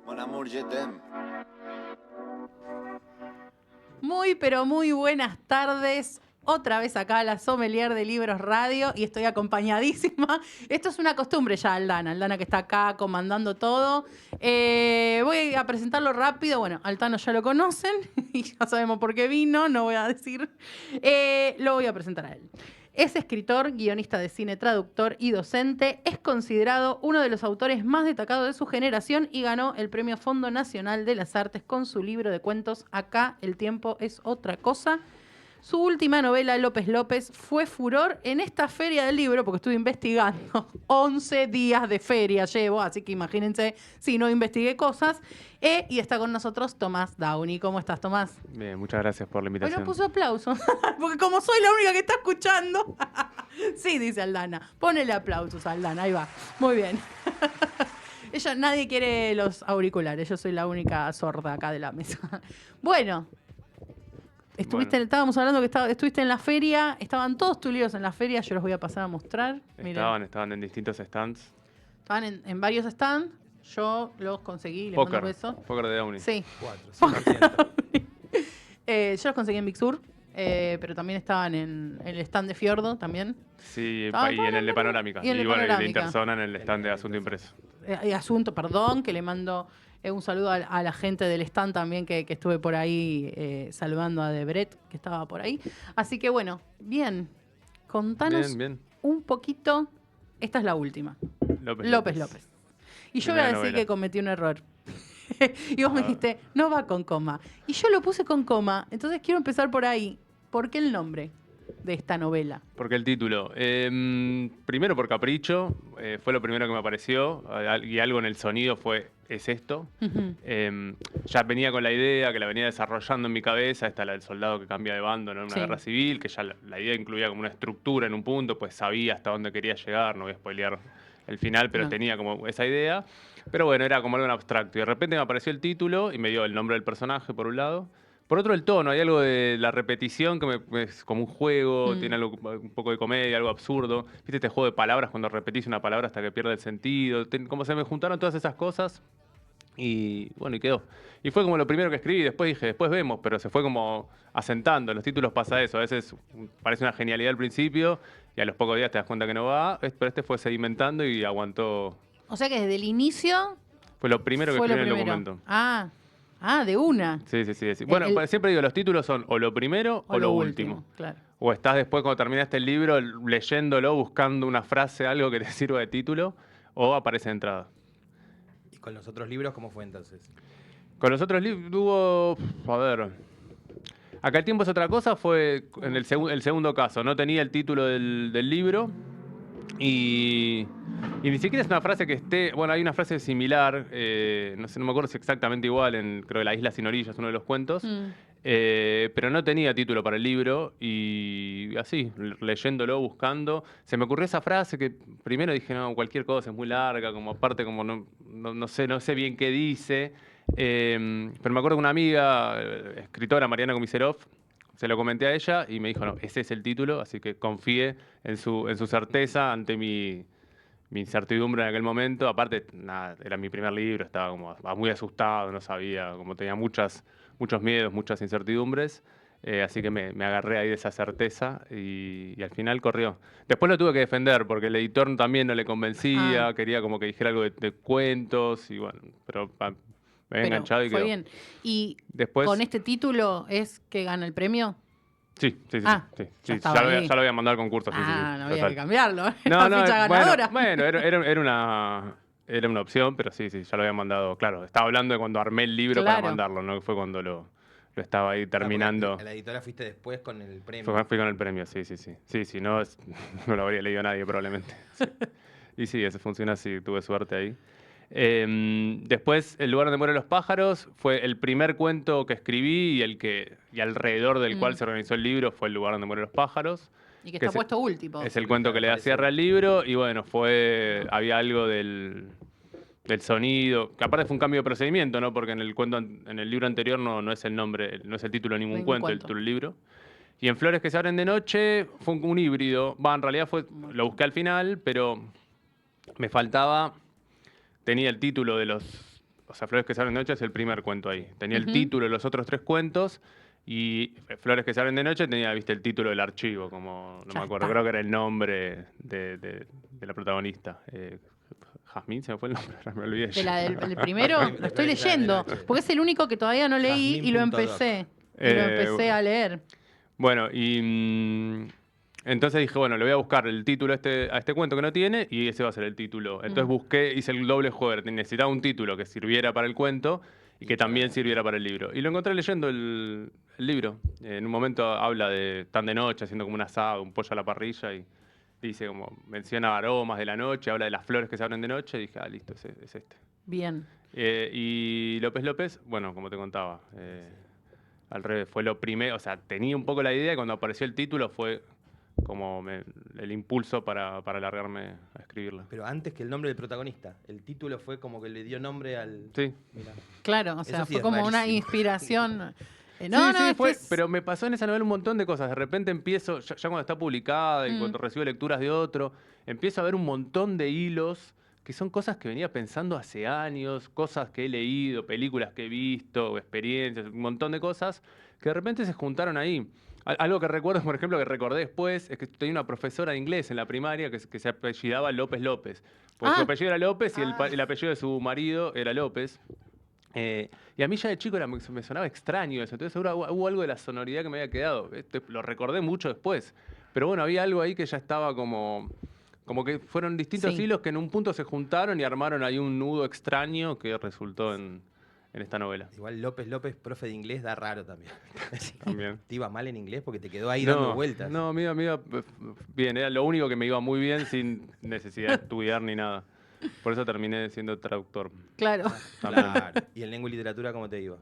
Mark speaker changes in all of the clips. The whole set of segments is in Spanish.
Speaker 1: Mon amour, je t'aime.
Speaker 2: Muy, pero muy buenas tardes. Otra vez acá la Sommelier de Libros Radio y estoy acompañadísima. Esto es una costumbre ya, Aldana que está acá comandando todo. Voy a presentarlo rápido. Bueno, Altano ya lo conocen y ya sabemos por qué vino, no voy a decir. Lo voy a presentar a él. Es escritor, guionista de cine, traductor y docente. Es considerado uno de los autores más destacados de su generación y ganó el Premio Fondo Nacional de las Artes con su libro de cuentos Acá el tiempo es otra cosa. Su última novela, López López, fue furor en esta feria del libro, porque estuve investigando. 11 días de feria llevo, así que imagínense si no investigué cosas. Y está con nosotros Tomás Downey. ¿Cómo estás, Tomás?
Speaker 3: Bien, muchas gracias por la
Speaker 2: Hoy
Speaker 3: invitación.
Speaker 2: no puso aplauso, porque como soy la única que está escuchando. Sí, dice Aldana. Ponele aplausos, Aldana, ahí va. Muy bien. Nadie quiere los auriculares, yo soy la única sorda acá de la mesa. Bueno. Estábamos hablando que estuviste en la feria, estaban todos tus libros en la feria, yo los voy a pasar a mostrar.
Speaker 3: Estaban en distintos stands.
Speaker 2: Estaban en varios stands, yo los conseguí, les mando besos.
Speaker 3: Póker de Downey.
Speaker 2: Sí.
Speaker 4: 4, 100%.
Speaker 2: Yo los conseguí en Big Sur, pero también estaban en el stand de Fiordo también.
Speaker 3: Sí, y en el de Panorámica.
Speaker 2: Y
Speaker 3: bueno, y de Interzona en el stand de Asunto Impreso.
Speaker 2: Que le mando un saludo a la gente del stand también que estuve por ahí saludando a Debret, que estaba por ahí. Así que bueno, bien, contanos
Speaker 3: bien.
Speaker 2: un poquito. Esta es la última. López. Y yo voy a decir que cometí un error. Y vos me dijiste, no va con coma. Y yo lo puse con coma, entonces quiero empezar por ahí. ¿Por qué el nombre de esta novela?
Speaker 3: Porque el título. Primero por capricho, fue lo primero que me apareció, y algo en el sonido es esto.
Speaker 2: Uh-huh.
Speaker 3: Ya venía con la idea, que la venía desarrollando en mi cabeza, la del soldado que cambia de bando en una guerra civil, que ya la idea incluía como una estructura en un punto, pues sabía hasta dónde quería llegar, no voy a spoilear el final, pero tenía como esa idea. Pero bueno, era como algo en abstracto. Y de repente me apareció el título y me dio el nombre del personaje por un lado. Por otro, el tono, hay algo de la repetición que es como un juego, tiene algo, un poco de comedia, algo absurdo. ¿Viste este juego de palabras cuando repetís una palabra hasta que pierde el sentido? Como se me juntaron todas esas cosas y bueno, y quedó. Y fue como lo primero que escribí, después dije, después vemos, pero se fue como asentando. En los títulos pasa eso, a veces parece una genialidad al principio y a los pocos días te das cuenta que no va, pero este fue sedimentando y aguantó.
Speaker 2: O sea que desde el inicio
Speaker 3: Fue lo primero que escribí en el documento.
Speaker 2: De una.
Speaker 3: Sí. Bueno, siempre digo, los títulos son o lo primero o lo último.
Speaker 2: Claro.
Speaker 3: O estás después, cuando terminaste el libro, leyéndolo, buscando una frase, algo que te sirva de título, o aparece de entrada.
Speaker 4: ¿Y con los otros libros cómo fue entonces?
Speaker 3: Con los otros libros hubo... A ver... Acá el tiempo es otra cosa, fue en el segundo caso. No tenía el título del libro y ni siquiera es una frase que esté... Bueno, hay una frase similar, no me acuerdo si exactamente igual, creo que La isla sin orillas, uno de los cuentos, pero no tenía título para el libro y así, leyéndolo, buscando, se me ocurrió esa frase que primero dije, no, cualquier cosa, es muy larga, como aparte como no sé bien qué dice, pero me acuerdo que una amiga, escritora, Mariana Komisarov, se lo comenté a ella y me dijo, no, ese es el título, así que confié en su certeza ante mi incertidumbre en aquel momento. Aparte, nada, era mi primer libro, estaba como muy asustado, no sabía, como tenía muchos miedos, muchas incertidumbres. Así que me agarré ahí de esa certeza y al final corrió. Después lo tuve que defender porque el editor también no le convencía, quería como que dijera algo de cuentos y bueno, pero me había enganchado y
Speaker 2: fue
Speaker 3: quedó.
Speaker 2: Bien. ¿Y
Speaker 3: después,
Speaker 2: con este título es que gana el premio?
Speaker 3: Sí.
Speaker 2: Ya
Speaker 3: Ya lo voy a mandar al concurso.
Speaker 2: No había que cambiarlo.
Speaker 3: No,
Speaker 2: Ficha ganadora.
Speaker 3: Bueno, era una opción, pero sí, ya lo había mandado. Claro, estaba hablando de cuando armé el libro para mandarlo, ¿no? Fue cuando lo estaba ahí terminando.
Speaker 4: A la editora fuiste después con el premio.
Speaker 3: Fui con el premio, sí. Sí, no lo habría leído nadie probablemente. Sí. Y sí, eso funciona así, tuve suerte ahí. Después, El lugar donde mueren los pájaros fue el primer cuento que escribí y alrededor del cual se organizó el libro fue El lugar donde mueren los pájaros.
Speaker 2: Y que está puesto último.
Speaker 3: Es el cuento que le da cierre al libro y bueno, había algo del sonido, que aparte fue un cambio de procedimiento, ¿no? Porque en el libro anterior no es el nombre, no es el título de ningún cuento, el título del libro. Y en Flores que se abren de noche fue un híbrido. En realidad lo busqué al final, pero me faltaba... Tenía el título de los sea, Flores que se abren de noche es el primer cuento ahí. Tenía el título de los otros 3 cuentos y Flores que se abren de noche tenía, viste, el título del archivo, como, no
Speaker 2: Ya
Speaker 3: me acuerdo,
Speaker 2: está.
Speaker 3: creo que era el nombre de la protagonista. Jazmín, se me fue el nombre, ahora me olvidé.
Speaker 2: El primero lo estoy leyendo, porque es el único que todavía no leí y lo empecé. Y lo empecé a leer.
Speaker 3: Bueno, y entonces dije, bueno, le voy a buscar el título a este cuento que no tiene y ese va a ser el título. Entonces busqué, hice el doble juego, necesitaba un título que sirviera para el cuento y que también sirviera para el libro. Y lo encontré leyendo el libro. En un momento habla de tan de noche, haciendo como un asado, un pollo a la parrilla y dice como, menciona aromas de la noche, habla de las flores que se abren de noche y dije, ah, listo, es este.
Speaker 2: Bien.
Speaker 3: Y López López, bueno, como te contaba, al revés, fue lo primero, o sea, tenía un poco la idea y cuando apareció el título fue como el impulso para largarme a escribirla.
Speaker 4: Pero antes que el nombre del protagonista, el título fue como que le dio nombre al...
Speaker 3: Sí.
Speaker 4: Mirá.
Speaker 2: Claro, o sea,
Speaker 4: Eso sí
Speaker 2: fue
Speaker 4: es
Speaker 2: como una
Speaker 4: rarísimo.
Speaker 2: inspiración.
Speaker 3: Sí,
Speaker 2: No,
Speaker 3: sí,
Speaker 2: no, es
Speaker 3: fue,
Speaker 2: que es-
Speaker 3: pero me pasó en esa novela un montón de cosas. De repente empiezo, ya cuando está publicada y cuando recibo lecturas de otro, empiezo a ver un montón de hilos que son cosas que venía pensando hace años, cosas que he leído, películas que he visto, experiencias, un montón de cosas que de repente se juntaron ahí. Algo que recuerdo, por ejemplo, que recordé después, es que tenía una profesora de inglés en la primaria que se apellidaba López López. Pues su apellido era López y el apellido de su marido era López. Y a mí ya de chico me sonaba extraño eso. Entonces seguro hubo algo de la sonoridad que me había quedado. Lo recordé mucho después. Pero bueno, había algo ahí que ya estaba como que fueron distintos
Speaker 2: Sí.
Speaker 3: hilos que en un punto se juntaron y armaron ahí un nudo extraño que resultó en esta novela.
Speaker 4: Igual López López, profe de inglés, da raro también.
Speaker 3: También.
Speaker 4: ¿Te iba mal en inglés porque te quedó ahí dando vueltas?
Speaker 3: No, me iba bien. Era lo único que me iba muy bien sin necesidad de estudiar ni nada. Por eso terminé siendo traductor.
Speaker 2: Claro.
Speaker 3: También.
Speaker 4: Claro. ¿Y en lengua y literatura cómo te iba?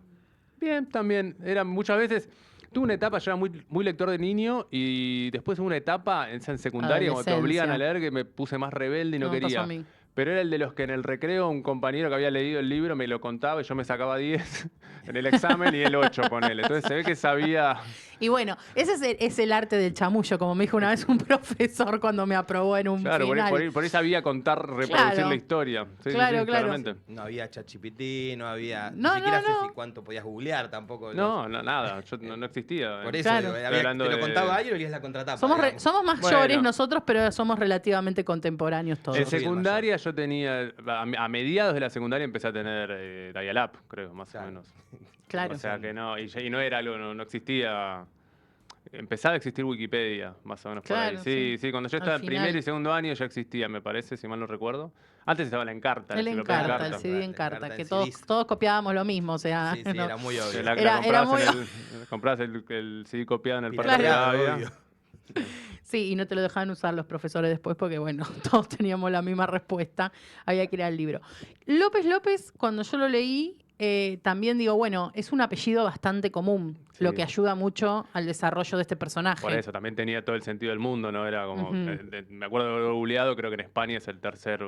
Speaker 3: Bien, también. Era muchas veces. Tuve una etapa, yo era muy lector de niño y después hubo una etapa en secundaria cuando te obligan a leer que me puse más rebelde y no
Speaker 2: Me pasó
Speaker 3: quería.
Speaker 2: a mí.
Speaker 3: Pero era el de los que en el recreo un compañero que había leído el libro me lo contaba y yo me sacaba 10 en el examen y el 8 con él. Entonces se ve que sabía.
Speaker 2: Y bueno, ese es el arte del chamullo, como me dijo una vez un profesor cuando me aprobó en un
Speaker 3: Claro,
Speaker 2: final.
Speaker 3: por ahí sabía contar, reproducir
Speaker 2: Claro.
Speaker 3: la historia. Sí,
Speaker 2: Claro, claro.
Speaker 3: claramente.
Speaker 4: No había ChatGPT, no había...
Speaker 2: No,
Speaker 4: ni siquiera
Speaker 2: no,
Speaker 4: sé
Speaker 2: no.
Speaker 4: si cuánto podías googlear tampoco.
Speaker 3: No, nada, yo no existía.
Speaker 4: Por eso,
Speaker 2: Claro.
Speaker 4: digo,
Speaker 3: Estoy hablando
Speaker 4: te lo
Speaker 3: de-
Speaker 4: contaba ahí o leías la contratapa.
Speaker 2: Somos
Speaker 4: digamos.
Speaker 2: somos más
Speaker 3: Bueno.
Speaker 2: mayores nosotros, pero somos relativamente contemporáneos todos.
Speaker 3: En
Speaker 4: soy el
Speaker 3: secundaria yo tenía, a mediados de la secundaria empecé a tener dial-up, creo, más
Speaker 4: Claro.
Speaker 3: o menos.
Speaker 2: Claro.
Speaker 3: O sea que no, y no era algo, no existía. Empezaba a existir Wikipedia, más o menos por
Speaker 2: Claro,
Speaker 3: ahí.
Speaker 2: sí.
Speaker 3: Sí, cuando yo
Speaker 2: Al
Speaker 3: estaba en
Speaker 2: final.
Speaker 3: primer y segundo año ya existía, me parece, si mal no recuerdo. Antes estaba la Encarta.
Speaker 2: El
Speaker 3: la enciclopedia
Speaker 2: Encarta, el
Speaker 3: Encarta.
Speaker 2: CD
Speaker 4: La
Speaker 2: Encarta,
Speaker 4: Encarta
Speaker 2: que
Speaker 4: en
Speaker 2: todos,
Speaker 4: CDs.
Speaker 2: todos copiábamos lo mismo, o sea,
Speaker 4: Sí, sí,
Speaker 2: no.
Speaker 4: era muy obvio.
Speaker 3: La
Speaker 2: Era
Speaker 3: comprabas
Speaker 2: muy-
Speaker 3: comprabas el CD copiado en el Parque
Speaker 4: Pirateado,
Speaker 3: Rivadavia.
Speaker 4: obvio.
Speaker 2: Sí, y no te lo dejaban usar los profesores después porque, bueno, todos teníamos la misma respuesta. Había que ir al libro. López López, cuando yo lo leí, también digo, bueno, es un apellido bastante común,
Speaker 3: Sí.
Speaker 2: lo que ayuda mucho al desarrollo de este personaje.
Speaker 3: Por eso, también tenía todo el sentido del mundo, ¿no? Era como,
Speaker 2: Ujú.
Speaker 3: me acuerdo de haberlo googleado, creo que en España es el tercer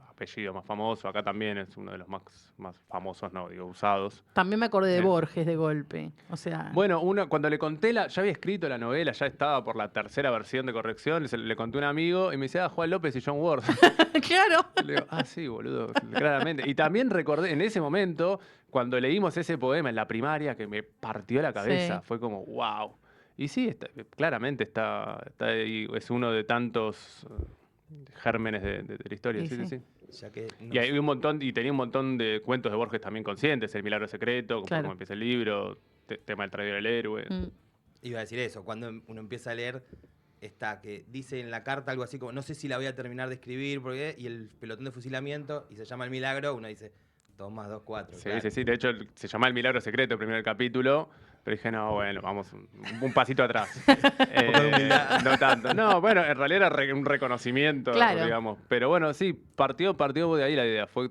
Speaker 3: apellido más famoso, acá también es uno de los más famosos, no, digo, usados.
Speaker 2: También me acordé de
Speaker 3: Bien.
Speaker 2: Borges de golpe. O sea,
Speaker 3: Bueno, cuando le conté, ya había escrito la novela, ya estaba por la tercera versión de corrección, le conté a un amigo y me decía, Juan López y John Ward.
Speaker 2: claro.
Speaker 3: Le digo, ah, sí, boludo, claramente. Y también recordé, en ese momento, cuando leímos ese poema en la primaria, que me partió la cabeza,
Speaker 2: Sí.
Speaker 3: fue como, wow. Y sí, claramente está ahí, es uno de tantos gérmenes de la historia,
Speaker 2: Y
Speaker 3: sí, sí,
Speaker 2: sí.
Speaker 3: sí.
Speaker 4: Ya que
Speaker 3: Y hay un montón, y tenía un montón de cuentos de Borges también conscientes, El Milagro Secreto, como,
Speaker 2: Claro.
Speaker 3: como empieza el libro, tema del traidor del héroe.
Speaker 2: Mm.
Speaker 4: iba a decir eso, cuando uno empieza a leer, está que dice en la carta algo así como, no sé si la voy a terminar de escribir, porque y el pelotón de fusilamiento, y se llama El Milagro, uno dice, 2 más 2, 4.
Speaker 3: Sí, sí, sí. De hecho, se llama El Milagro Secreto el primer capítulo, pero dije, no, bueno, vamos un pasito atrás.
Speaker 4: de humildad.
Speaker 3: No tanto. No, bueno, en realidad era un reconocimiento,
Speaker 2: Claro.
Speaker 3: digamos. Pero bueno, sí, partió de ahí la idea. Fue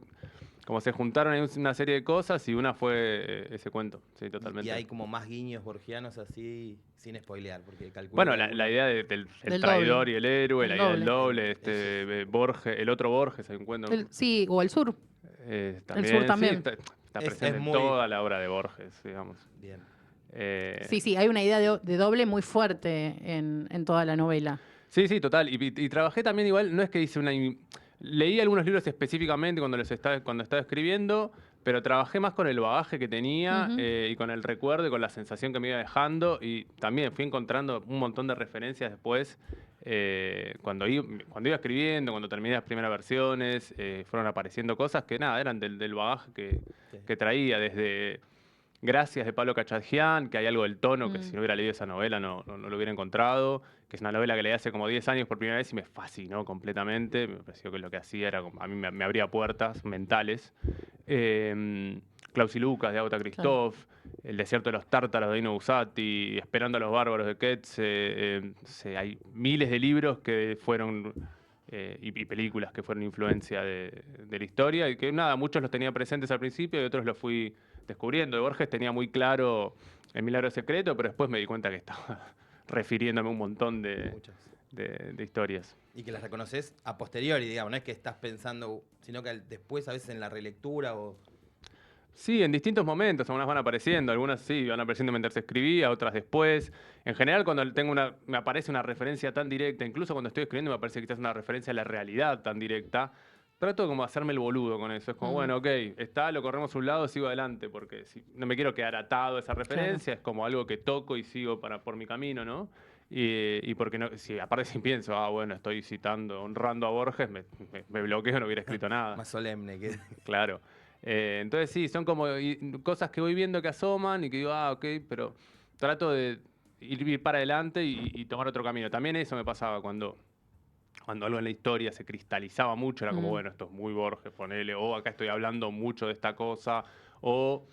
Speaker 3: como se juntaron ahí una serie de cosas y una fue ese cuento. Sí, totalmente.
Speaker 4: Y hay como más guiños borgianos así, sin spoilear, porque calculo...
Speaker 3: Bueno,
Speaker 4: que
Speaker 3: la
Speaker 4: alguno-
Speaker 3: idea del
Speaker 2: Del
Speaker 3: traidor
Speaker 2: doble.
Speaker 3: y el héroe,
Speaker 2: El
Speaker 3: la idea del
Speaker 2: doble.
Speaker 3: doble, Borges, el otro Borges, hay un cuento.
Speaker 2: Sí, o el sur.
Speaker 3: También,
Speaker 2: sur también.
Speaker 3: sí, está
Speaker 4: Es
Speaker 3: presente en
Speaker 4: muy-
Speaker 3: toda la obra de Borges, digamos.
Speaker 4: Bien.
Speaker 2: Sí, sí, hay una idea de doble muy fuerte en toda la novela.
Speaker 3: Sí, sí, total. Y trabajé también igual, no es que hice leí algunos libros específicamente cuando estaba escribiendo, pero trabajé más con el bagaje que tenía
Speaker 2: Ujú.
Speaker 3: y con el recuerdo y con la sensación que me iba dejando. Y también fui encontrando un montón de referencias después. Cuando iba escribiendo, cuando terminé las primeras versiones, fueron apareciendo cosas que nada, eran del bagaje
Speaker 4: Sí.
Speaker 3: que traía, desde Gracias de Pablo Cachadjian, que hay algo del tono que si
Speaker 2: Mm.
Speaker 3: no hubiera leído esa novela no lo hubiera encontrado, que es una novela que leí hace como 10 años por primera vez y me fascinó completamente, me pareció que lo que hacía era, a mí me abría puertas mentales. Klaus y Lucas de Agatha
Speaker 2: Claro.
Speaker 3: Christoph, El desierto de los tártaros de Dino Buzzati, Esperando a los bárbaros de Keats, hay miles de libros que fueron y películas que fueron influencia de la historia y que nada, muchos los tenía presentes al principio y otros los fui descubriendo. De Borges tenía muy claro El milagro secreto, pero después me di cuenta que estaba refiriéndome a un montón
Speaker 4: Muchas.
Speaker 3: de historias.
Speaker 4: Y que las reconoces a posteriori, digamos, no es que estás pensando, sino que después a veces en la relectura o...
Speaker 3: Sí, en distintos momentos, algunas van apareciendo, algunas sí, van apareciendo mientras escribía, otras después. En general, cuando me aparece una referencia tan directa, incluso cuando estoy escribiendo me parece quizás una referencia a la realidad tan directa, trato de como hacerme el boludo con eso. Es como,
Speaker 2: Mm.
Speaker 3: bueno, ok, está, lo corremos a un lado, sigo adelante, porque no me quiero quedar atado a esa referencia, es como algo que toco y sigo por mi camino, ¿no? Y porque no, si aparte si pienso, bueno, estoy citando, honrando a Borges, me bloqueo, no hubiera escrito nada.
Speaker 4: Más solemne que...
Speaker 3: Claro. Entonces sí, son como cosas que voy viendo que asoman y que digo, ok, pero trato de ir para adelante y tomar otro camino. También eso me pasaba cuando algo en la historia se cristalizaba mucho, era como,
Speaker 2: Mm.
Speaker 3: bueno, esto es muy Borges, ponele, o acá estoy hablando mucho de esta cosa, o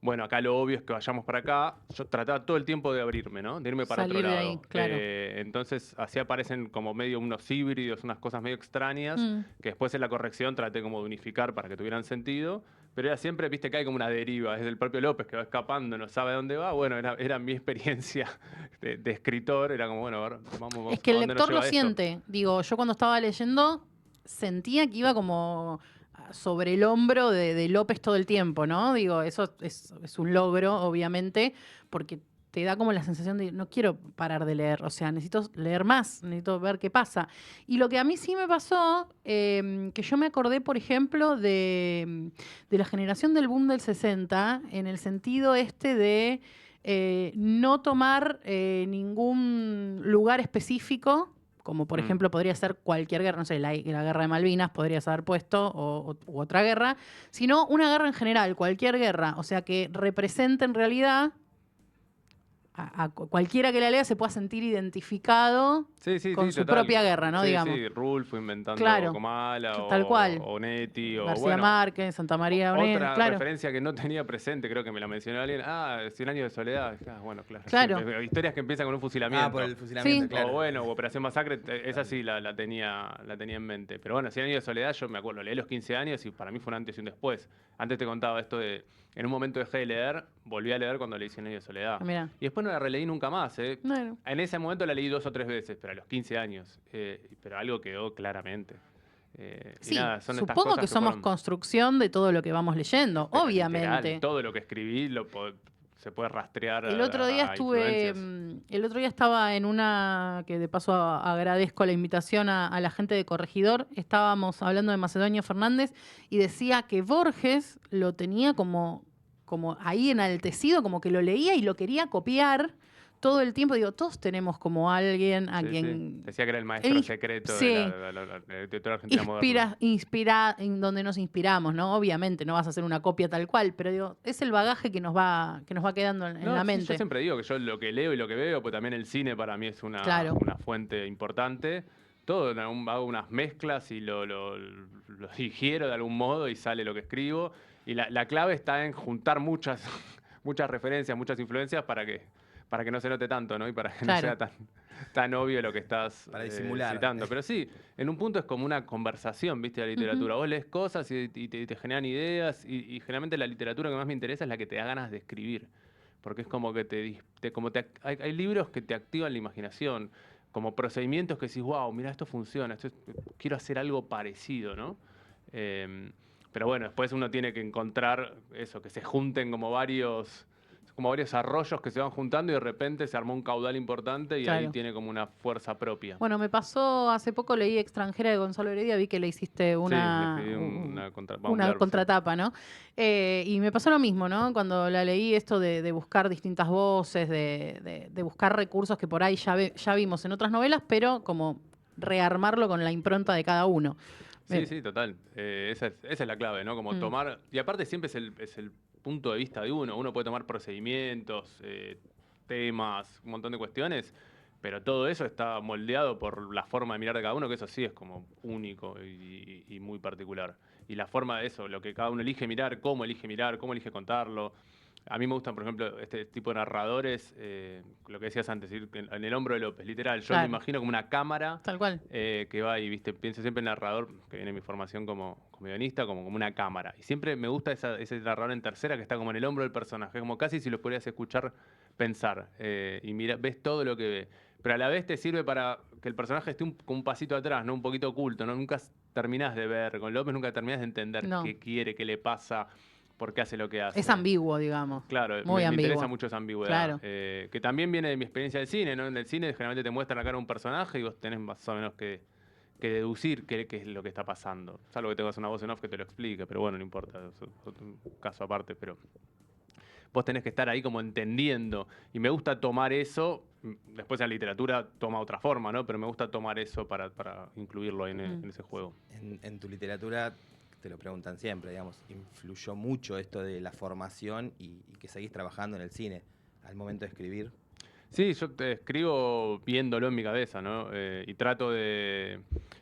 Speaker 3: bueno, acá lo obvio es que vayamos para acá. Yo trataba todo el tiempo de abrirme, ¿no? De irme para otro
Speaker 2: Salir de ahí,
Speaker 3: lado.
Speaker 2: claro.
Speaker 3: Entonces, así aparecen como medio unos híbridos, unas cosas medio extrañas,
Speaker 2: Mm.
Speaker 3: que después en la corrección traté como de unificar para que tuvieran sentido. Pero era siempre, viste, que hay como una deriva, desde el propio López que va escapando, no sabe dónde va. Bueno, era mi experiencia de escritor, era como, bueno, a ver,
Speaker 2: Es
Speaker 3: vamos,
Speaker 2: que
Speaker 3: ¿a
Speaker 2: el
Speaker 3: dónde nos
Speaker 2: lector lo
Speaker 3: lleva esto?
Speaker 2: siente. Digo, yo cuando estaba leyendo sentía que iba como sobre el hombro de López todo el tiempo, ¿no? Digo, eso es un logro, obviamente, porque te da como la sensación de no quiero parar de leer, o sea, necesito leer más, necesito ver qué pasa. Y lo que a mí sí me pasó, que yo me acordé, por ejemplo, de la generación del boom del 60, en el sentido este de no tomar ningún lugar específico, como por ejemplo podría ser cualquier guerra, no sé, la guerra de Malvinas podrías haber puesto, u otra guerra, sino una guerra en general, cualquier guerra, o sea, que represente en realidad a cualquiera que la lea se pueda sentir identificado
Speaker 3: Sí, sí,
Speaker 2: con
Speaker 3: sí,
Speaker 2: su
Speaker 3: total.
Speaker 2: propia guerra, ¿no?
Speaker 3: Sí,
Speaker 2: Digamos.
Speaker 3: sí, Rulfo inventando
Speaker 2: Claro,
Speaker 3: Comala
Speaker 2: tal cual.
Speaker 3: o Netti o
Speaker 2: García
Speaker 3: bueno,
Speaker 2: Márquez, Santa María Onetti,
Speaker 3: otra
Speaker 2: claro,
Speaker 3: referencia que no tenía presente, creo que me la mencionó alguien. 100 años de soledad. Bueno, claro.
Speaker 2: claro.
Speaker 3: Historias que empiezan con un
Speaker 4: Ah, por
Speaker 3: fusilamiento.
Speaker 4: el fusilamiento,
Speaker 2: Sí,
Speaker 3: O
Speaker 4: claro.
Speaker 3: bueno, o Operación Masacre, esa sí la tenía en mente. Pero bueno, 100 años de soledad, yo me acuerdo, leí a los 15 años y para mí fue un antes y un después. Antes te contaba esto de, en un momento dejé de leer, volví a leer cuando leí 100 años de soledad.
Speaker 2: mira,
Speaker 3: Y después no la releí nunca más, ¿eh?
Speaker 2: bueno.
Speaker 3: En ese momento la leí 2 o 3 veces, pero a los 15 años. Pero algo quedó claramente. Y
Speaker 2: Sí,
Speaker 3: nada, son estas
Speaker 2: supongo
Speaker 3: cosas
Speaker 2: que
Speaker 3: que
Speaker 2: somos
Speaker 3: fueron...
Speaker 2: construcción de todo lo que vamos leyendo,
Speaker 3: Pero
Speaker 2: obviamente.
Speaker 3: literal, todo lo que escribí se puede rastrear
Speaker 2: El otro día
Speaker 3: a influencias.
Speaker 2: el otro día estaba en una, que de paso agradezco la invitación a la gente de Corregidor, estábamos hablando de Macedonio Fernández y decía que Borges lo tenía como ahí enaltecido, como que lo leía y lo quería copiar todo el tiempo. Digo, todos tenemos como alguien a
Speaker 3: Sí, sí.
Speaker 2: quien...
Speaker 3: Decía que era el maestro secreto de
Speaker 2: Sí,
Speaker 3: la literatura argentina moderna.
Speaker 2: en donde nos inspiramos, ¿no? Obviamente, no vas a hacer una copia tal cual, pero digo, es el bagaje que nos va quedando en
Speaker 3: No,
Speaker 2: la
Speaker 3: sí, yo
Speaker 2: mente.
Speaker 3: siempre digo que yo lo que leo y lo que veo, pues también el cine para mí es
Speaker 2: Claro.
Speaker 3: una fuente importante. Todo, hago unas mezclas y lo digiero de algún modo y sale lo que escribo. Y la clave está en juntar muchas, muchas referencias, muchas influencias para que no se note tanto, ¿no? Y para que no
Speaker 2: Claro.
Speaker 3: sea tan obvio lo que estás
Speaker 4: Para disimular.
Speaker 3: citando. Pero sí, en un punto es como una conversación, ¿viste? La literatura. Vos lees cosas y te generan ideas y generalmente la literatura que más me interesa es la que te da ganas de escribir. Porque es como que hay libros que te activan la imaginación, como procedimientos que decís, wow, mira, esto funciona, quiero hacer algo parecido, ¿no? Pero bueno, después uno tiene que encontrar eso, que se junten como varios, como varios arroyos que se van juntando y de repente se armó un caudal importante y ahí
Speaker 2: Claro.
Speaker 3: tiene como una fuerza propia.
Speaker 2: Bueno, me pasó, hace poco leí Extranjera de Gonzalo Heredia, vi que le hiciste
Speaker 3: Sí, le
Speaker 2: una,
Speaker 3: escribí
Speaker 2: u-
Speaker 3: va, un
Speaker 2: una
Speaker 3: blurb, sí.
Speaker 2: contratapa, ¿no? Y me pasó lo mismo, ¿no? Cuando la leí, esto de buscar distintas voces, de buscar recursos que por ahí ya vimos en otras novelas, pero como rearmarlo con la impronta de cada uno.
Speaker 3: Sí, sí, total. Esa es la clave, ¿no? Como
Speaker 2: Mm.
Speaker 3: tomar. Y aparte siempre es el punto de vista de uno. Uno puede tomar procedimientos, temas, un montón de cuestiones, pero todo eso está moldeado por la forma de mirar de cada uno, que eso sí es como único y muy particular. Y la forma de eso, lo que cada uno elige mirar, cómo elige contarlo. A mí me gustan, por ejemplo, este tipo de narradores, lo que decías antes, ir en el hombro de López, literal. Yo me
Speaker 2: Claro.
Speaker 3: imagino como una cámara
Speaker 2: Tal cual.
Speaker 3: que va y, viste, pienso siempre en narrador, que viene mi formación como guionista, como una cámara. Y siempre me gusta ese narrador en tercera que está como en el hombro del personaje, como casi si lo pudieras escuchar pensar. Y mira, ves todo lo que ve. Pero a la vez te sirve para que el personaje esté con un pasito atrás, ¿no? Un poquito oculto, ¿no? Nunca terminás de ver, con López nunca terminás de entender
Speaker 2: No.
Speaker 3: qué quiere, qué le pasa, por qué hace lo que hace.
Speaker 2: Es ambiguo, digamos.
Speaker 3: Claro,
Speaker 2: Muy
Speaker 3: me
Speaker 2: ambiguo.
Speaker 3: interesa mucho esa ambigüedad.
Speaker 2: Claro.
Speaker 3: Que también viene de mi experiencia del cine, ¿no? En el cine generalmente te muestran la cara de un personaje y vos tenés más o menos que deducir qué es lo que está pasando. Salvo que tengas una voz en off que te lo explique, pero bueno, no importa, es un caso aparte, pero vos tenés que estar ahí como entendiendo. Y me gusta tomar eso, después en la literatura toma otra forma, ¿no? Pero me gusta tomar eso para incluirlo ahí en ese juego.
Speaker 4: En tu literatura te lo preguntan siempre, digamos, ¿influyó mucho esto de la formación y que seguís trabajando en el cine al momento de escribir?
Speaker 3: Sí, yo te escribo viéndolo en mi cabeza, ¿no? Y trato de...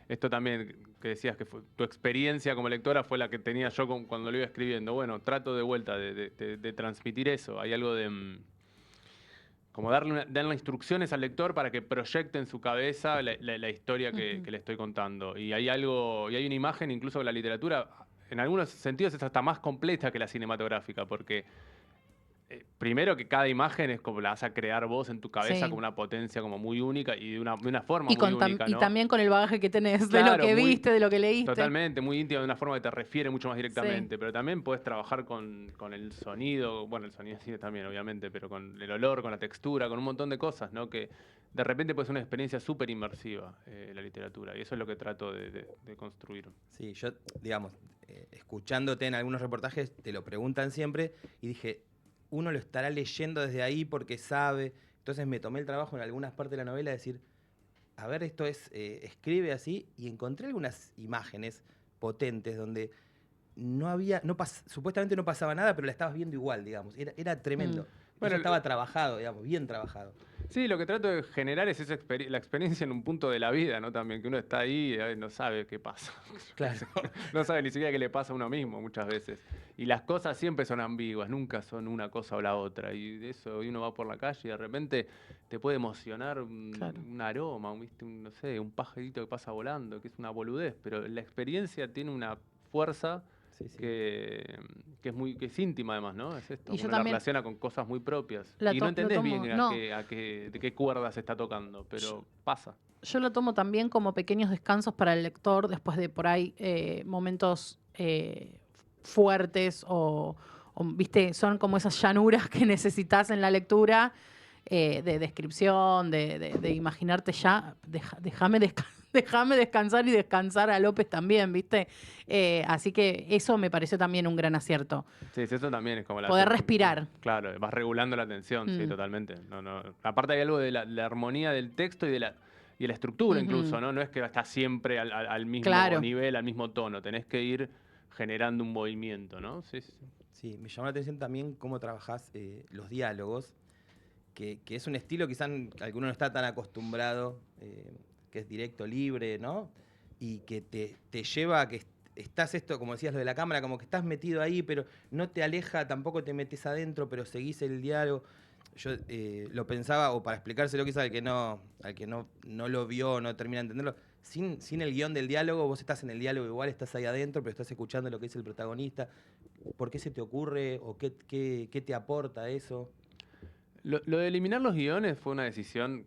Speaker 3: Esto también que decías que tu experiencia como lectora fue la que tenía yo cuando lo iba escribiendo. Bueno, trato de vuelta de transmitir eso. Hay algo de... como darle instrucciones al lector para que proyecte en su cabeza la historia que le estoy contando. Y hay algo, y hay una imagen, incluso de la literatura, en algunos sentidos es hasta más completa que la cinematográfica, porque primero que cada imagen es como la vas a crear vos en tu cabeza
Speaker 2: Sí.
Speaker 3: con una potencia como muy única y de una forma
Speaker 2: Y,
Speaker 3: muy única,
Speaker 2: y
Speaker 3: ¿no?
Speaker 2: también con el bagaje que tenés de lo
Speaker 3: Claro,
Speaker 2: que
Speaker 3: muy-
Speaker 2: viste, de lo que leíste.
Speaker 3: Totalmente, muy íntima, de una forma que te refiere mucho más directamente, pero también puedes trabajar con el sonido, bueno, el sonido sí también, obviamente, pero con el olor, con la textura, con un montón de cosas, ¿no? Que de repente puede ser una experiencia súper inmersiva, la literatura, y eso es lo que trato de construir.
Speaker 4: Sí, yo, digamos, escuchándote en algunos reportajes, te lo preguntan siempre y dije, uno lo estará leyendo desde ahí porque sabe. Entonces me tomé el trabajo en algunas partes de la novela de decir, a ver, esto es, escribe así, y encontré algunas imágenes potentes donde no había, supuestamente no pasaba nada, pero la estabas viendo igual, digamos. Era tremendo.
Speaker 3: Bueno,
Speaker 4: Eso estaba trabajado, digamos, bien trabajado.
Speaker 3: sí, lo que trato de generar es la experiencia en un punto de la vida, ¿no? También que uno está ahí y no sabe qué pasa.
Speaker 4: Claro.
Speaker 3: No sabe ni siquiera qué le pasa a uno mismo muchas veces. Y las cosas siempre son ambiguas, nunca son una cosa o la otra. Y de eso, y uno va por la calle y de repente te puede emocionar
Speaker 2: Claro.
Speaker 3: un aroma, ¿viste? No sé, un pajarito que pasa volando, que es una boludez, pero la experiencia tiene una fuerza
Speaker 4: Sí, sí.
Speaker 3: que es íntima además, ¿no? Es esto,
Speaker 2: Y yo
Speaker 3: uno la
Speaker 2: también
Speaker 3: relaciona con cosas muy propias.
Speaker 2: la
Speaker 3: Y
Speaker 2: to-
Speaker 3: no
Speaker 2: lo
Speaker 3: entendés
Speaker 2: tomo-
Speaker 3: bien
Speaker 2: no.
Speaker 3: de qué cuerdas se está tocando, pero pasa.
Speaker 2: Yo lo tomo también como pequeños descansos para el lector después de por ahí momentos fuertes viste, son como esas llanuras que necesitas en la lectura de descripción, de imaginarte ya, déjame descansar y descansar a López también, ¿viste? Así que eso me pareció también un gran acierto.
Speaker 3: Sí, sí, eso también es como
Speaker 2: Poder respirar.
Speaker 3: Claro, vas regulando la atención, sí,
Speaker 2: Mm.
Speaker 3: totalmente. No, no. Aparte hay algo de la armonía del texto y de la estructura
Speaker 2: Ujú.
Speaker 3: incluso, ¿no? No es que está siempre al mismo
Speaker 2: Claro.
Speaker 3: nivel, al mismo tono. Tenés que ir generando un movimiento, ¿no? Sí, sí, sí.
Speaker 4: Sí, me llamó la atención también cómo trabajás los diálogos, que es un estilo quizás al que uno no está tan acostumbrado, que es directo, libre, ¿no? Y que te lleva a que estás esto, como decías lo de la cámara, como que estás metido ahí, pero no te aleja, tampoco te metes adentro, pero seguís el diálogo. Yo lo pensaba, o para explicárselo quizás al que no lo vio, no termina de entenderlo, sin el guión del diálogo, vos estás en el diálogo igual, estás ahí adentro, pero estás escuchando lo que dice el protagonista. ¿Por qué se te ocurre o qué te aporta eso?
Speaker 3: Lo de eliminar los guiones fue una decisión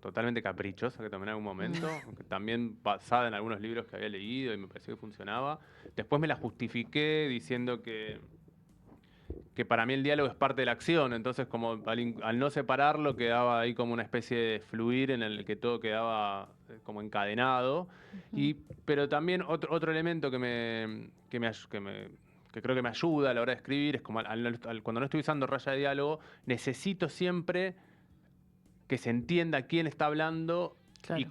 Speaker 3: totalmente caprichosa que tomé en algún momento, que también basada en algunos libros que había leído y me pareció que funcionaba. Después me la justifiqué diciendo que que para mí el diálogo es parte de la acción, entonces como al no separarlo quedaba ahí como una especie de fluir en el que todo quedaba como encadenado. Pero también otro elemento que creo que me ayuda a la hora de escribir es como cuando no estoy usando raya de diálogo, necesito siempre que se entienda quién está hablando
Speaker 2: Claro.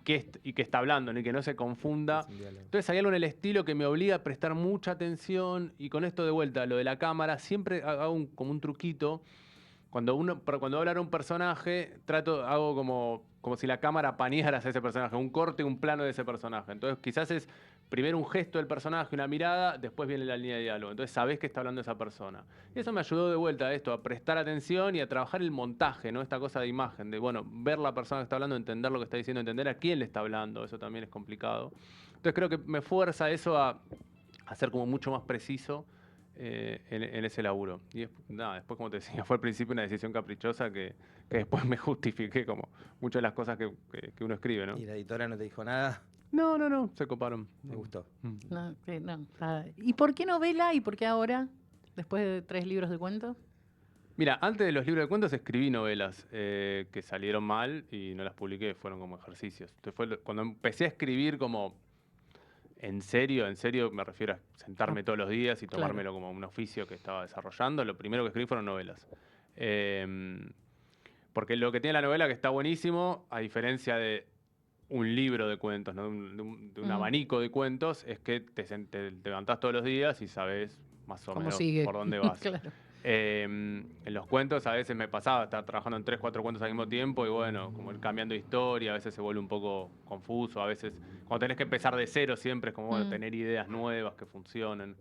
Speaker 3: y qué está hablando, ni que no se confunda.
Speaker 4: Es un diálogo.
Speaker 3: Entonces hay algo en el estilo que me obliga a prestar mucha atención, y con esto de vuelta, lo de la cámara, siempre hago como un truquito. Cuando va a hablar un personaje, hago como si la cámara apañara a ese personaje, un corte, un plano de ese personaje. Entonces quizás es primero un gesto del personaje, una mirada, después viene la línea de diálogo. Entonces sabés que está hablando esa persona. Y eso me ayudó de vuelta a esto, a prestar atención y a trabajar el montaje, ¿no? Esta cosa de imagen, de ver la persona que está hablando, entender lo que está diciendo, entender a quién le está hablando. Eso también es complicado. Entonces creo que me fuerza eso a ser como mucho más preciso en ese laburo. Y después, como te decía, fue al principio una decisión caprichosa que después me justifiqué como muchas de las cosas que uno escribe, ¿no?
Speaker 4: ¿Y la editora no te dijo nada?
Speaker 3: No, se coparon.
Speaker 4: ¿Te gustó?
Speaker 2: No, no. ¿Y por qué novela y por qué ahora? Después de 3 libros de cuentos.
Speaker 3: Mira, antes de los libros de cuentos escribí novelas que salieron mal y no las publiqué, fueron como ejercicios. Entonces cuando empecé a escribir como en serio me refiero a sentarme todos los días y tomármelo como un oficio que estaba desarrollando, lo primero que escribí fueron novelas. Porque lo que tiene la novela que está buenísimo, a diferencia de un libro de cuentos, ¿no? de un abanico de cuentos, es que te levantás todos los días y sabés más o
Speaker 2: ¿Cómo
Speaker 3: menos
Speaker 2: sigue?
Speaker 3: por dónde vas.
Speaker 2: Claro.
Speaker 3: En los cuentos a veces me pasaba estar trabajando en 3, 4 cuentos al mismo tiempo y bueno, como ir cambiando de historia, a veces se vuelve un poco confuso, a veces cuando tenés que empezar de cero siempre es como bueno, tener ideas nuevas que funcionen.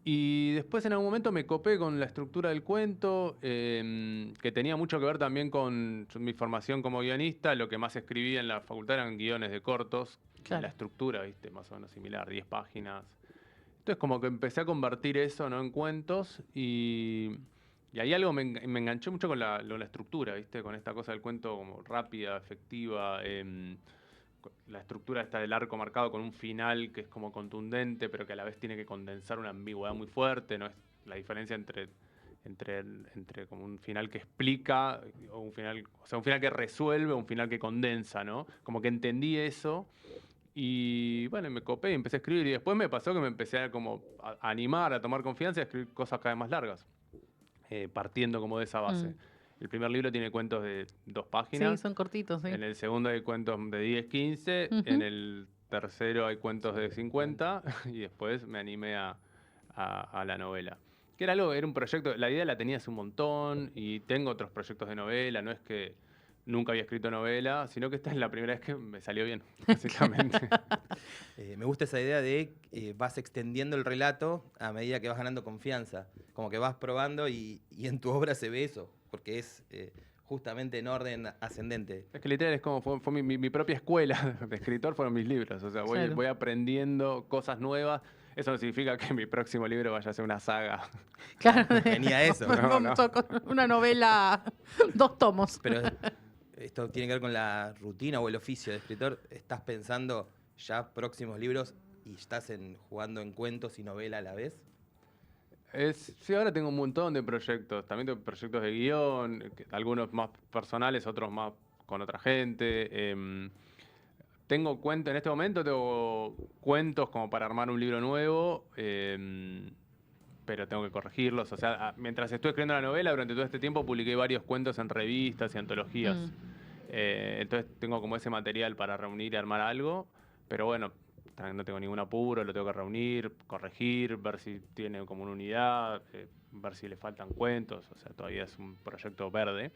Speaker 3: Y después en algún momento me copé con la estructura del cuento, que tenía mucho que ver también con mi formación como guionista. Lo que más escribía en la facultad eran guiones de cortos.
Speaker 2: Claro.
Speaker 3: La estructura, viste, más o menos similar, 10 páginas. Entonces como que empecé a convertir eso, ¿no?, en cuentos y ahí algo me enganchó mucho con la estructura, ¿viste? Con esta cosa del cuento como rápida, efectiva. La estructura está del arco marcado con un final que es como contundente, pero que a la vez tiene que condensar una ambigüedad muy fuerte, ¿no? Es la diferencia entre como un final que explica o un final que resuelve o un final que condensa, ¿no? Como que entendí eso y bueno, me copé y empecé a escribir. Y después me pasó que me empecé a animar, a tomar confianza y a escribir cosas cada vez más largas, partiendo como de esa base. El primer libro tiene cuentos de 2 páginas.
Speaker 2: Sí, son cortitos, sí.
Speaker 3: En el segundo hay cuentos de 10, 15. En el tercero hay cuentos de 50. Y después me animé a la novela. Que era un proyecto, la idea la tenía hace un montón y tengo otros proyectos de novela. No es que nunca había escrito novela, sino que esta es la primera vez que me salió bien, básicamente.
Speaker 4: Me gusta esa idea de vas extendiendo el relato a medida que vas ganando confianza. Como que vas probando y en tu obra se ve eso, porque es justamente en orden ascendente.
Speaker 3: Es que literal es como fue mi propia escuela de escritor, fueron mis libros. O sea, voy aprendiendo cosas nuevas. Eso no significa que mi próximo libro vaya a ser una saga.
Speaker 2: Claro.
Speaker 4: Tenía eso.
Speaker 3: No.
Speaker 2: Una novela, 2 tomos.
Speaker 4: Pero esto tiene que ver con la rutina o el oficio de escritor. ¿Estás pensando ya próximos libros y estás jugando en cuentos y novela a la vez?
Speaker 3: Sí, ahora tengo un montón de proyectos. También tengo proyectos de guión, algunos más personales, otros más con otra gente. En este momento tengo cuentos como para armar un libro nuevo, pero tengo que corregirlos. O sea, mientras estuve escribiendo la novela, durante todo este tiempo publiqué varios cuentos en revistas y antologías. Entonces tengo como ese material para reunir y armar algo, pero bueno, no tengo ningún apuro, lo tengo que reunir, corregir, ver si tiene como una unidad, ver si le faltan cuentos. O sea, todavía es un proyecto verde.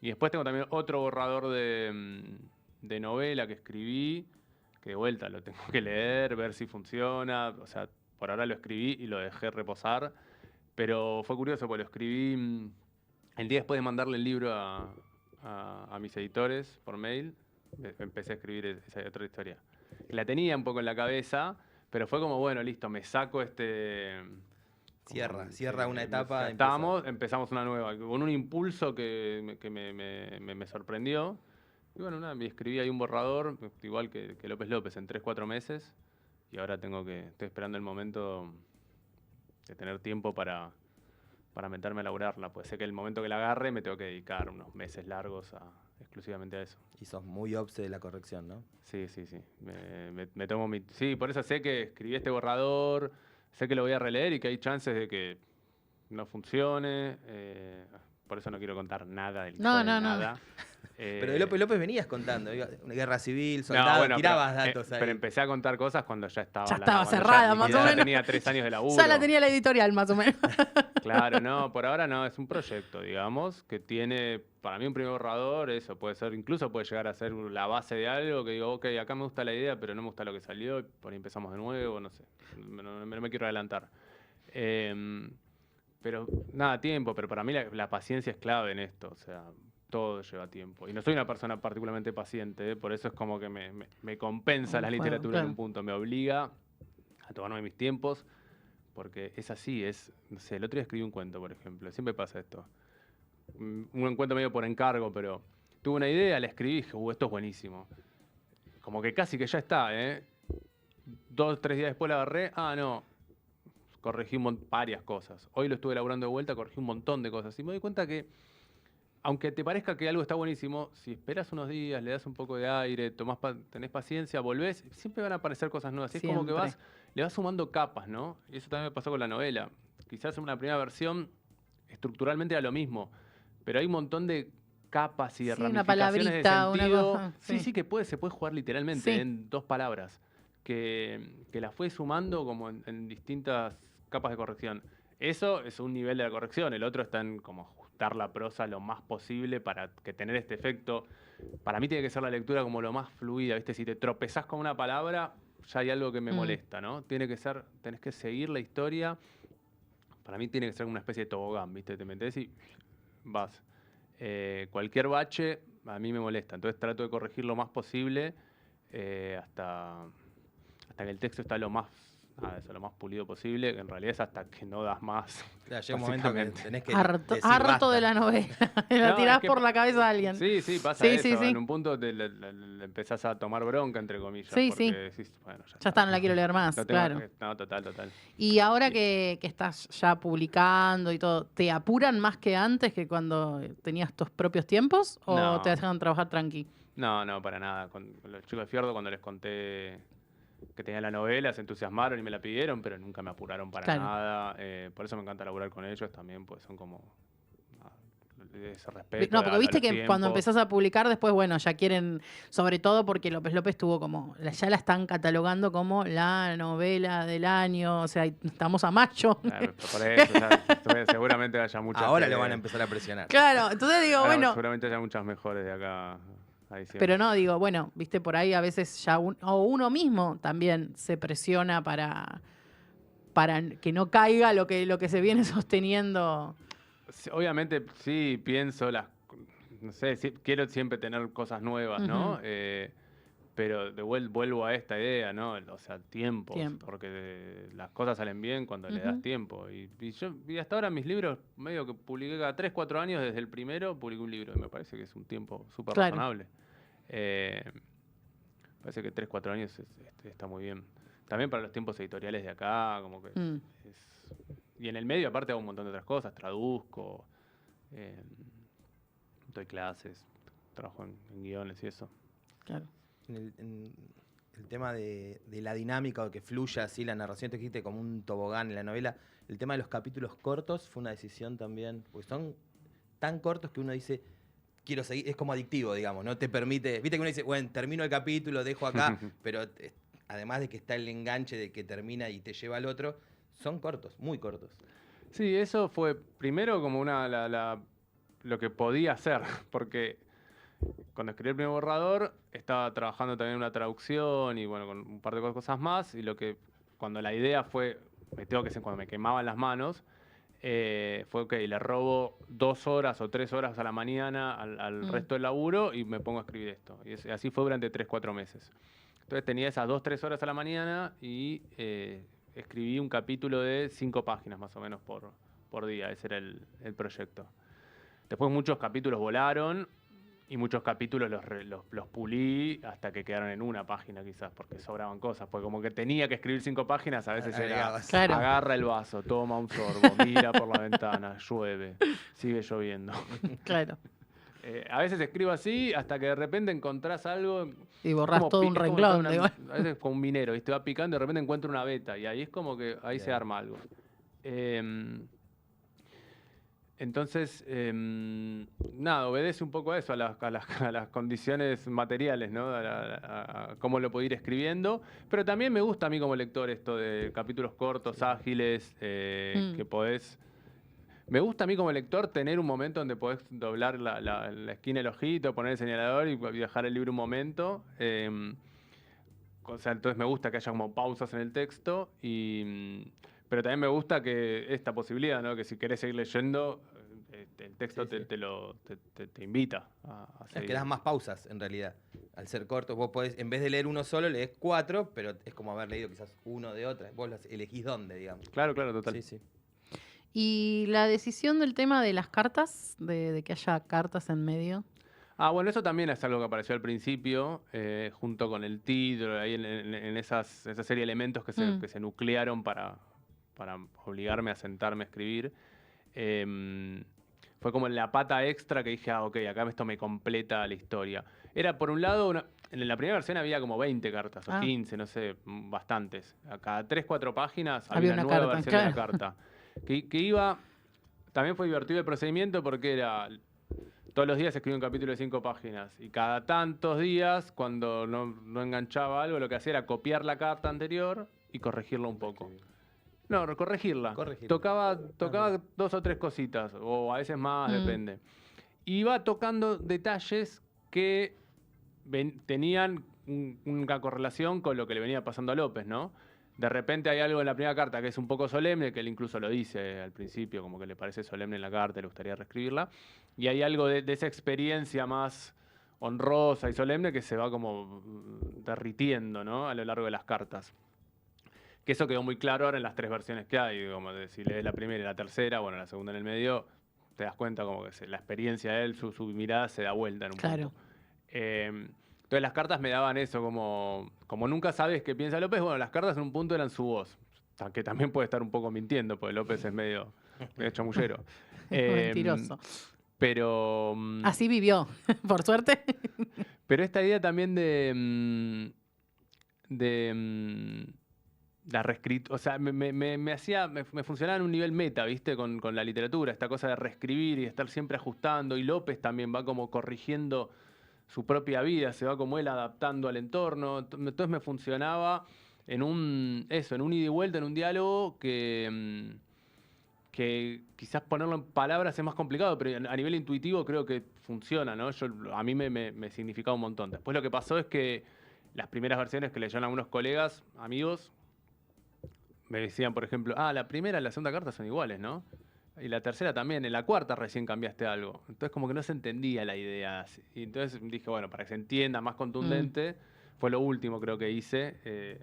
Speaker 3: Y después tengo también otro borrador de novela que escribí, que de vuelta lo tengo que leer, ver si funciona. O sea, por ahora lo escribí y lo dejé reposar, pero fue curioso porque lo escribí el día después de mandarle el libro a mis editores por mail. Empecé a escribir esa otra historia. La tenía un poco en la cabeza, pero fue como, bueno, listo, me saco
Speaker 4: Cierra una etapa.
Speaker 3: Empezamos una nueva, con un impulso que me sorprendió. Y bueno, me escribí ahí un borrador, igual que López López, en 3, 4 meses. Y ahora estoy esperando el momento de tener tiempo para meterme a laburarla. Pues sé que el momento que la agarre me tengo que dedicar unos meses largos exclusivamente a eso.
Speaker 4: Y sos muy obse de la corrección, ¿no?
Speaker 3: Sí. Me tomo mi... Sí, por eso sé que escribí este borrador, sé que lo voy a releer y que hay chances de que no funcione. Por eso no quiero contar nada del
Speaker 2: No,
Speaker 3: de
Speaker 2: no, no.
Speaker 3: nada.
Speaker 4: Pero de López venías contando, una guerra civil,
Speaker 3: No,
Speaker 4: soldado,
Speaker 3: bueno,
Speaker 4: tirabas
Speaker 3: pero,
Speaker 4: datos ahí.
Speaker 3: pero empecé a contar cosas cuando ya estaba...
Speaker 2: Ya estaba
Speaker 3: cuando
Speaker 2: cerrada, más o
Speaker 3: ya
Speaker 2: menos.
Speaker 3: tenía 3 años de laburo.
Speaker 2: Ya la tenía la editorial, más o menos.
Speaker 3: Claro, no, por ahora no, es un proyecto, digamos, que tiene, para mí un primer borrador, eso puede ser, incluso puede llegar a ser la base de algo que digo, ok, acá me gusta la idea, pero no me gusta lo que salió, y por ahí empezamos de nuevo, no sé, no me quiero adelantar. Pero nada, tiempo, pero para mí la paciencia es clave en esto, o sea, todo lleva tiempo. Y no soy una persona particularmente paciente, por eso es como que me compensa la literatura en un punto, me obliga a tomarme mis tiempos. Porque es así, no sé, el otro día escribí un cuento, por ejemplo, siempre pasa esto. Un cuento medio por encargo, pero tuve una idea, la escribí y dije, esto es buenísimo. Como que casi que ya está, 2, 3 días después la agarré, no, corregí varias cosas. Hoy lo estuve elaborando de vuelta, corregí un montón de cosas. Y me doy cuenta que, aunque te parezca que algo está buenísimo, si esperas unos días, le das un poco de aire, tenés paciencia, volvés, siempre van a aparecer cosas nuevas. Y es como que le vas sumando capas, ¿no? Y eso también me pasó con la novela. Quizás en una primera versión, estructuralmente era lo mismo, pero hay un montón de capas y de ramificaciones de sentido.
Speaker 2: Una cosa,
Speaker 3: Sí, que se puede jugar literalmente en 2 palabras, que las fue sumando como en distintas capas de corrección. Eso es un nivel de la corrección, el otro está en como ajustar la prosa lo más posible para que tener este efecto. Para mí tiene que ser la lectura como lo más fluida, ¿viste? Si te tropezás con una palabra, ya hay algo que me molesta, ¿no? Tenés que seguir la historia. Para mí tiene que ser una especie de tobogán, ¿viste? Te metés y vas. Cualquier bache a mí me molesta, entonces trato de corregir lo más posible hasta que el texto está lo más pulido posible, que en realidad es hasta que no das más.
Speaker 4: Claro, llega un momento que tenés que
Speaker 2: harto
Speaker 4: decir basta.
Speaker 2: de la novela. La tirás por la cabeza a alguien.
Speaker 3: Sí, pasa eso. En un punto le empezás a tomar bronca, entre comillas. Porque decís, bueno,
Speaker 2: ya está, no la quiero leer más, claro.
Speaker 3: No, total.
Speaker 2: Y ahora que estás ya publicando y todo, ¿te apuran más que antes, que cuando tenías tus propios tiempos? ¿O te dejan trabajar tranqui?
Speaker 3: No, para nada. Con los chicos de Fiordo, cuando les conté que tenía la novela, se entusiasmaron y me la pidieron, pero nunca me apuraron para nada. Por eso me encanta laburar con ellos también, pues son como ese respeto.
Speaker 2: No, porque viste que cuando empezás a publicar, después, bueno, ya quieren, sobre todo porque López tuvo como, ya la están catalogando como la novela del año, o sea, estamos a mayo.
Speaker 3: Por eso, seguramente haya muchas.
Speaker 4: Ahora lo van a empezar a presionar.
Speaker 2: Claro, entonces digo, bueno.
Speaker 3: Seguramente haya muchas mejores de acá.
Speaker 2: Pero no, digo, bueno, viste, por ahí a veces ya uno mismo también se presiona para que no caiga lo que se viene sosteniendo.
Speaker 3: Sí, obviamente sí pienso no sé, quiero siempre tener cosas nuevas, ¿no? Pero vuelvo a esta idea, ¿no? O sea, tiempo. Porque las cosas salen bien cuando le das tiempo. Y hasta ahora mis libros, medio que publiqué cada 3, 4 años, desde el primero publiqué un libro. Y me parece que es un tiempo súper razonable. Parece que 3, 4 años está muy bien. También para los tiempos editoriales de acá, como que y en el medio, aparte, hago un montón de otras cosas. Traduzco, doy clases, trabajo en guiones y eso.
Speaker 2: Claro.
Speaker 4: En el tema de la dinámica o que fluya así la narración, te dijiste como un tobogán en la novela. El tema de los capítulos cortos fue una decisión también, porque son tan cortos que uno dice, quiero seguir, es como adictivo, digamos, no te permite, viste que uno dice, bueno, termino el capítulo, dejo acá, pero además de que está el enganche de que termina y te lleva al otro, son cortos, muy cortos.
Speaker 3: Sí, eso fue primero como lo que podía hacer, porque cuando escribí el primer borrador estaba trabajando también en una traducción y bueno, con un par de cosas más, y cuando la idea fue, cuando me quemaban las manos, fue ok, le robo 2 horas o 3 horas a la mañana al resto del laburo y me pongo a escribir esto. Y así fue durante 3, 4 meses. Entonces tenía esas 2, 3 horas a la mañana y escribí un capítulo de 5 páginas más o menos por día. Ese era el proyecto. Después muchos capítulos volaron Y muchos capítulos los pulí hasta que quedaron en una página quizás, porque sobraban cosas. Porque como que tenía que escribir 5 páginas, a veces era
Speaker 4: Agregabas.
Speaker 2: Claro.
Speaker 3: agarra el vaso, toma un sorbo, mira por la ventana, llueve, sigue lloviendo.
Speaker 2: Claro.
Speaker 3: A veces escribo así hasta que de repente encontrás algo.
Speaker 2: Y borrás
Speaker 3: como
Speaker 2: todo
Speaker 3: pi-
Speaker 2: un
Speaker 3: es como
Speaker 2: renglón.
Speaker 3: estar
Speaker 2: Digo.
Speaker 3: a veces con un minero, ¿viste? Va picando y de repente encuentra una beta. Y ahí es como que ahí se
Speaker 4: Bien.
Speaker 3: arma algo. Entonces, nada, obedece un poco a eso, a las condiciones materiales, ¿no? A cómo lo puedo ir escribiendo. Pero también me gusta a mí como lector esto de capítulos cortos, ágiles, que podés... Me gusta a mí como lector tener un momento donde podés doblar la esquina del ojito, poner el señalador y dejar el libro un momento. O sea, entonces me gusta que haya como pausas en el texto pero también me gusta que esta posibilidad, ¿no? Que si querés seguir leyendo, el texto
Speaker 4: Sí, sí.
Speaker 3: te invita a
Speaker 4: Es
Speaker 3: seguir.
Speaker 4: que das más pausas, en realidad. Al ser corto, vos podés, en vez de leer uno solo, lees 4, pero es como haber leído quizás uno de otra. Vos elegís dónde, digamos.
Speaker 3: Claro, total.
Speaker 4: Sí, sí.
Speaker 2: Y la decisión del tema de las cartas, de que haya cartas en medio.
Speaker 3: Bueno, eso también es algo que apareció al principio, junto con el título, ahí en esa serie de elementos que se nuclearon para obligarme a sentarme a escribir. Fue como la pata extra que dije, ok, acá esto me completa la historia. Era, por un lado, en la primera versión había como 20 cartas, o 15, no sé, bastantes. A cada 3, 4 páginas había una nueva
Speaker 2: carta,
Speaker 3: versión de la carta. Que iba... También fue divertido el procedimiento porque era... Todos los días escribía un capítulo de 5 páginas. Y cada tantos días, cuando no enganchaba algo, lo que hacía era copiar la carta anterior y corregirla un poco. No, corregirla. Tocaba 2 o 3 cositas, o a veces más, depende. Y iba tocando detalles que tenían una correlación con lo que le venía pasando a López, ¿no? De repente hay algo en la primera carta que es un poco solemne, que él incluso lo dice al principio, como que le parece solemne en la carta, le gustaría reescribirla. Y hay algo de esa experiencia más honrosa y solemne que se va como derritiendo, ¿no? A lo largo de las cartas. Que eso quedó muy claro ahora en las 3 versiones que hay. Como si lees la primera y la tercera, bueno, la segunda en el medio, te das cuenta como que la experiencia de él, su mirada se da vuelta en un punto. Entonces las cartas me daban eso, como nunca sabes qué piensa López, bueno, las cartas en un punto eran su voz. Que también puede estar un poco mintiendo, porque López es medio chamullero.
Speaker 2: Mentiroso.
Speaker 3: Pero...
Speaker 2: Así vivió, por suerte.
Speaker 3: Pero esta idea también la reescritura, o sea, me funcionaba en un nivel meta, ¿viste? Con la literatura, esta cosa de reescribir y estar siempre ajustando. Y López también va como corrigiendo su propia vida, se va como él adaptando al entorno. Entonces me funcionaba en un ida y vuelta, en un diálogo que quizás ponerlo en palabras es más complicado, pero a nivel intuitivo creo que funciona, ¿no? A mí me significaba un montón. Después lo que pasó es que las primeras versiones que leyeron algunos colegas, amigos, me decían, por ejemplo, la primera y la segunda carta son iguales, ¿no? Y la tercera también, en la cuarta recién cambiaste algo. Entonces como que no se entendía la idea. Y entonces dije, bueno, para que se entienda más contundente, fue lo último creo que hice.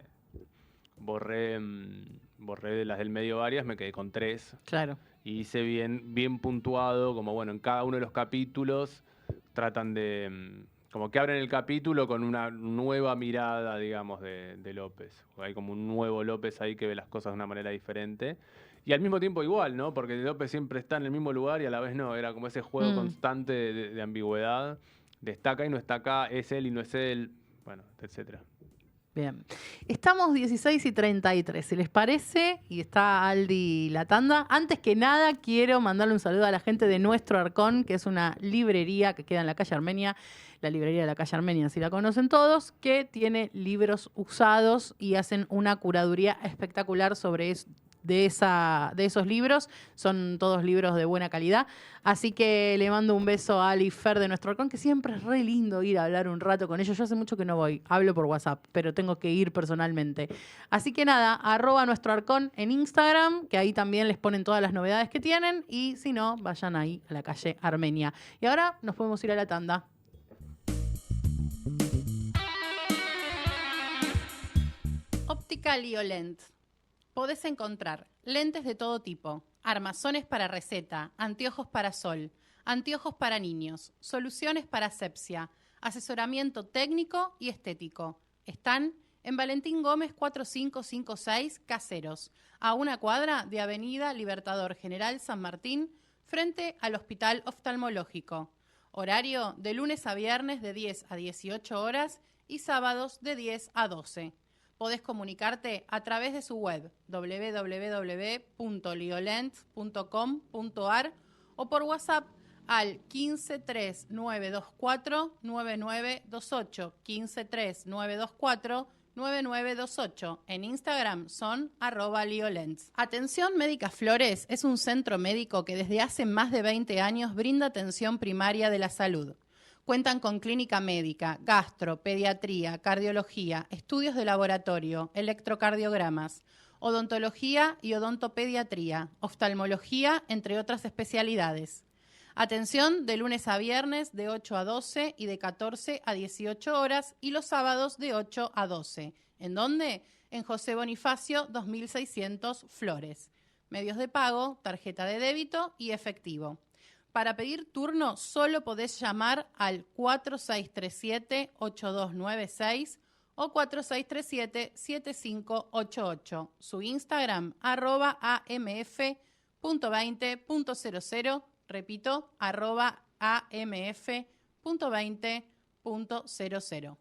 Speaker 3: Borré de las del medio varias, me quedé con 3.
Speaker 2: Claro.
Speaker 3: Y hice bien puntuado, como bueno, en cada uno de los capítulos tratan de... como que abren el capítulo con una nueva mirada, digamos, de López. Hay como un nuevo López ahí que ve las cosas de una manera diferente. Y al mismo tiempo igual, ¿no? Porque López siempre está en el mismo lugar y a la vez no. Era como ese juego constante de ambigüedad. De está acá y no está acá, es él y no es él, bueno, etcétera.
Speaker 2: Bien. Estamos 16:33, si les parece, y está Aldi la tanda. Antes que nada, quiero mandarle un saludo a la gente de Nuestro Arcón, que es una librería que queda en la calle Armenia, la librería de la calle Armenia, si la conocen todos, que tiene libros usados y hacen una curaduría espectacular sobre de esos libros. Son todos libros de buena calidad. Así que le mando un beso a Ali y Fer de Nuestro Arcón, que siempre es re lindo ir a hablar un rato con ellos. Yo hace mucho que no voy, hablo por WhatsApp, pero tengo que ir personalmente. Así que nada, @Nuestro Arcón en Instagram, que ahí también les ponen todas las novedades que tienen. Y si no, vayan ahí a la calle Armenia. Y ahora nos podemos ir a la tanda. Óptica Liolent. Podés encontrar lentes de todo tipo, armazones para receta, anteojos para sol, Anteojos para niños, soluciones para asepsia, asesoramiento técnico y estético. Están en Valentín Gómez 4556 Caseros, a una cuadra de Avenida Libertador General San Martín, frente al Hospital Oftalmológico. Horario de lunes a viernes de 10 a 18 horas y sábados de 10 a 12. Podés comunicarte a través de su web www.liolent.com.ar o por WhatsApp al 153924 9928, 153924 9928. En Instagram son @liolents. Atención Médica Flores es un centro médico que desde hace más de 20 años brinda atención primaria de la salud. Cuentan con clínica médica, gastro, pediatría, cardiología, estudios de laboratorio, electrocardiogramas, odontología y odontopediatría, oftalmología, entre otras especialidades. Atención de lunes a viernes de 8 a 12 y de 14 a 18 horas y los sábados de 8 a 12. ¿En dónde? En José Bonifacio 2600 Flores. Medios de pago, tarjeta de débito y efectivo. Para pedir turno solo podés llamar al 4637-8296 o 4637-7588. Su Instagram, @amf.20.00. Repito, @amf.20.00.